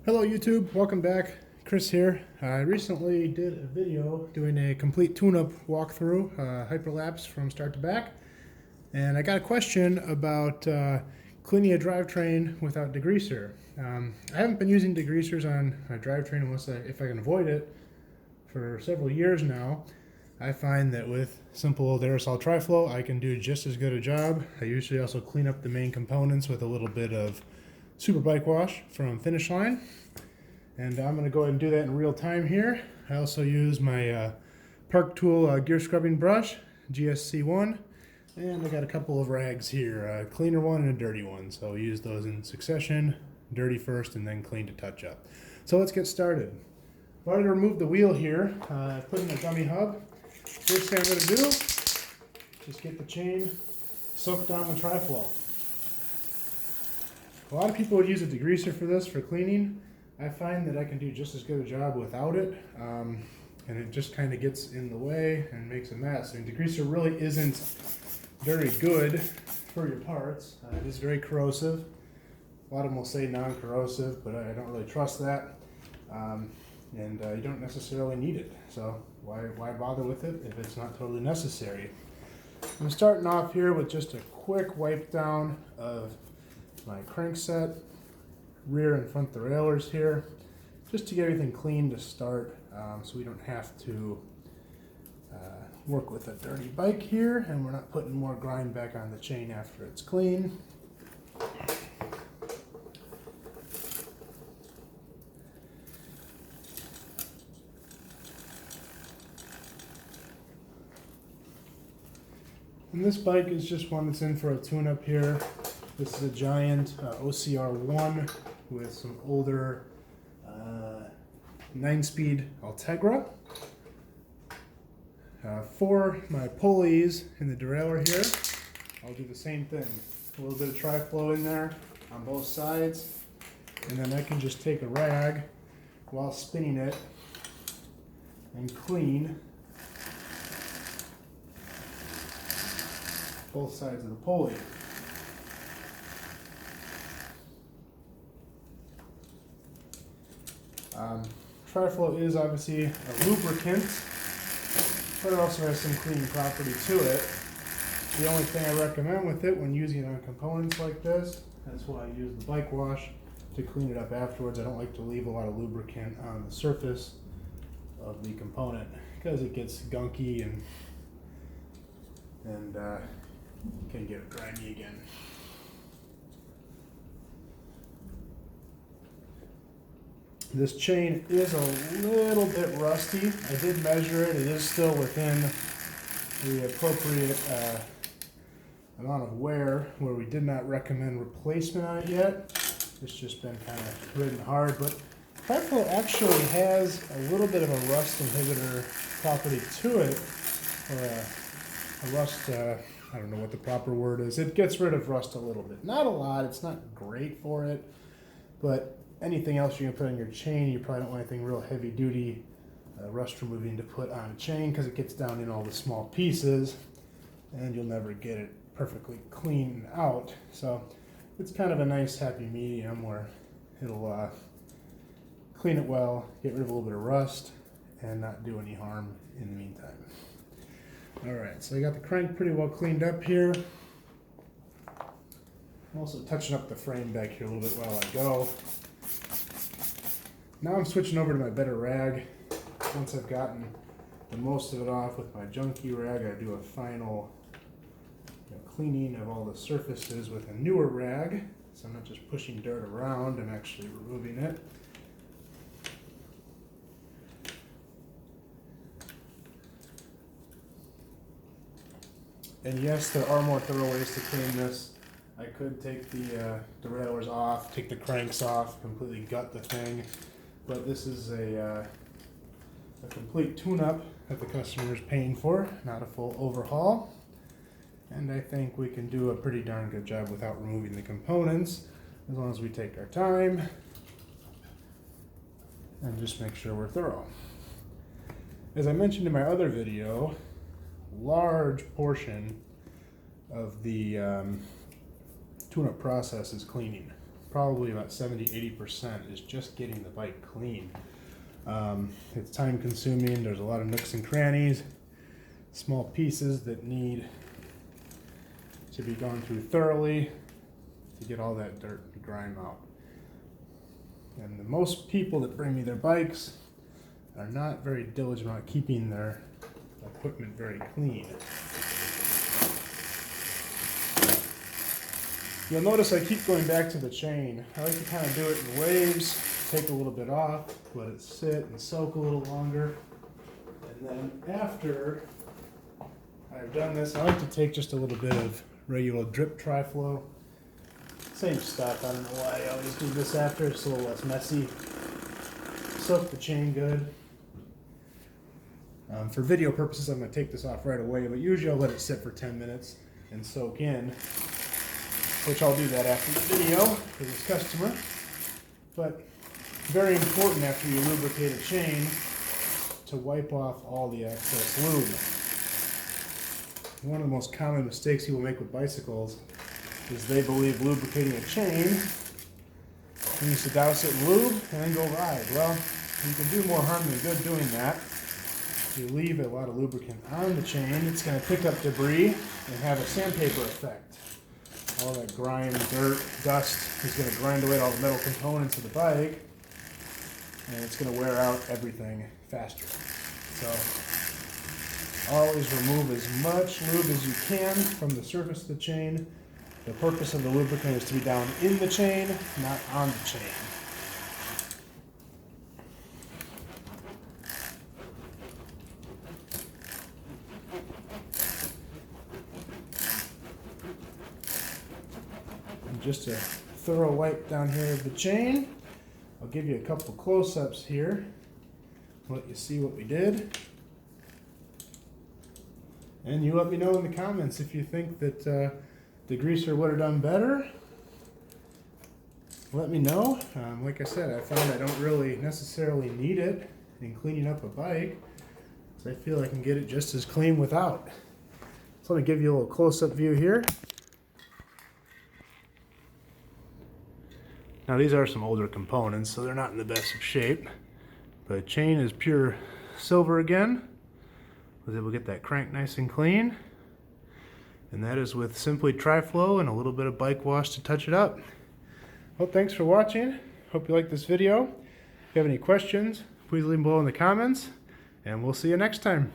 Hello YouTube, welcome back. Chris here. I recently did a video doing a complete tune-up walkthrough, hyperlapse from start to back, and I got a question about cleaning a drivetrain without degreaser. I haven't been using degreasers on a drivetrain unless if I can avoid it for several years now. I find that with simple old aerosol Triflow I can do just as good a job. I usually also clean up the main components with a little bit of super bike wash from Finish Line, and I'm going to go ahead and do that in real time here. I also use my Park Tool gear scrubbing brush, GSC1, and I got a couple of rags here, a cleaner one and a dirty one, so I'll use those in succession, dirty first and then clean to touch up. So let's get started. I've already removed the wheel here, put in a dummy hub. First thing I'm going to do is just get the chain soaked down with Triflow. A lot of people would use a degreaser for this, for cleaning. I find that I can do just as good a job without it, and it just kind of gets in the way and makes a mess. I mean, degreaser really isn't very good for your parts. It is very corrosive. A lot of them will say non-corrosive, but I don't really trust that. And you don't necessarily need it, so why bother with it if it's not totally necessary? I'm starting off here with just a quick wipe down of my crankset, rear and front derailleurs here, just to get everything clean to start, so we don't have to work with a dirty bike here, and we're not putting more grind back on the chain after it's clean. And this bike is just one that's in for a tune-up here. This is a giant OCR1 with some older 9-speed Ultegra. For my pulleys in the derailleur here, I'll do the same thing. A little bit of Triflow in there on both sides, and then I can just take a rag while spinning it and clean both sides of the pulley. Triflow is obviously a lubricant, but it also has some cleaning property to it. The only thing I recommend with it when using it on components like this, that's why I use the bike wash to clean it up afterwards. I don't like to leave a lot of lubricant on the surface of the component because it gets gunky and can get grimy again. This chain is a little bit rusty. I did measure it. It is still within the appropriate amount of wear where we did not recommend replacement on it yet. It's just been kind of ridden hard, but Triflow actually has a little bit of a rust inhibitor property to it, or a rust, I don't know what the proper word is. It gets rid of rust a little bit. Not a lot. It's not great for it, but anything else you can put on your chain, you probably don't want anything real heavy duty rust removing to put on a chain because it gets down in all the small pieces and you'll never get it perfectly clean out. So it's kind of a nice happy medium where it'll clean it well, get rid of a little bit of rust, and not do any harm in the meantime. Alright, so I got the crank pretty well cleaned up here. I'm also touching up the frame back here a little bit while I go. Now I'm switching over to my better rag. Once I've gotten the most of it off with my junky rag, I do a final cleaning of all the surfaces with a newer rag. So I'm not just pushing dirt around, I'm actually removing it. And yes, there are more thorough ways to clean this. I could take the derailleurs off, take the cranks off, completely gut the thing. But this is a complete tune-up that the customer is paying for, not a full overhaul. And I think we can do a pretty darn good job without removing the components, as long as we take our time and just make sure we're thorough. As I mentioned in my other video, large portion of the tune-up process is cleaning. probably about 70–80% is just getting the bike clean. It's time consuming. There's a lot of nooks and crannies, small pieces that need to be gone through thoroughly to get all that dirt and grime out. And the most people that bring me their bikes are not very diligent about keeping their equipment very clean. You'll notice I keep going back to the chain. I like to kind of do it in waves, take a little bit off, let it sit and soak a little longer. And then after I've done this, I like to take just a little bit of regular drip Triflow. Same stuff, I don't know why I always do this after, it's a little less messy. Soak the chain good. For video purposes, I'm going to take this off right away, but usually I'll let it sit for 10 minutes and soak in, which I'll do that after the video for this customer. But very important after you lubricate a chain to wipe off all the excess lube. One of the most common mistakes people make with bicycles is they believe lubricating a chain means to douse it in lube and then go ride. Well, you can do more harm than good doing that. If you leave a lot of lubricant on the chain, it's going to pick up debris and have a sandpaper effect. All that grime, dirt, dust is going to grind away all the metal components of the bike, and it's going to wear out everything faster. So always remove as much lube as you can from the surface of the chain. The purpose of the lubricant is to be down in the chain, not on the chain. And just a thorough wipe down here of the chain. I'll give you a couple close-ups here, let you see what we did. And you let me know in the comments if you think that degreaser would have done better. Let me know. Like I said, I found I don't really necessarily need it in cleaning up a bike, so I feel I can get it just as clean without. So let me give you a little close-up view here. Now these are some older components, so they're not in the best of shape. But chain is pure silver again. Was able to get that crank nice and clean. And that is with simply Triflow and a little bit of bike wash to touch it up. Well, thanks for watching. Hope you liked this video. If you have any questions, please leave them below in the comments, and we'll see you next time.